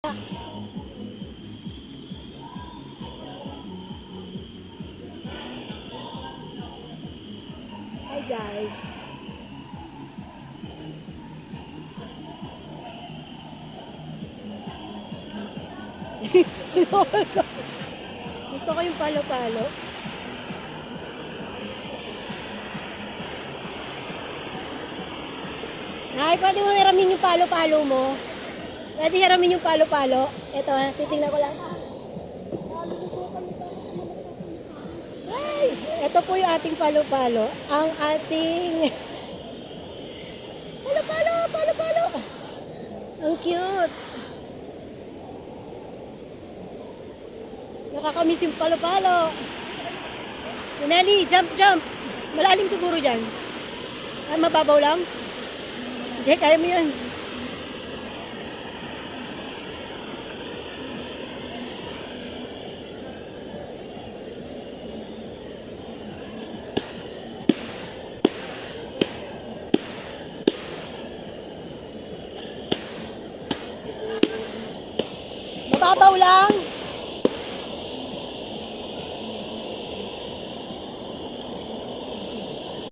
Hi guys. Gusto ko yung palo-palo. Ay, pwede mo hiramin yung palo-palo mo. Pwede hiramin yung palo-palo. Ito, titingnan ko lang. Ay, ito po yung ating palo-palo. Ang ating palo-palo, palo-palo. Ang cute. Nakakamiss yung palo-palo. Nelly, jump, jump. Malalim siguro dyan. Ay, mababaw lang. Hindi, kaya mo yun. Mababaw lang.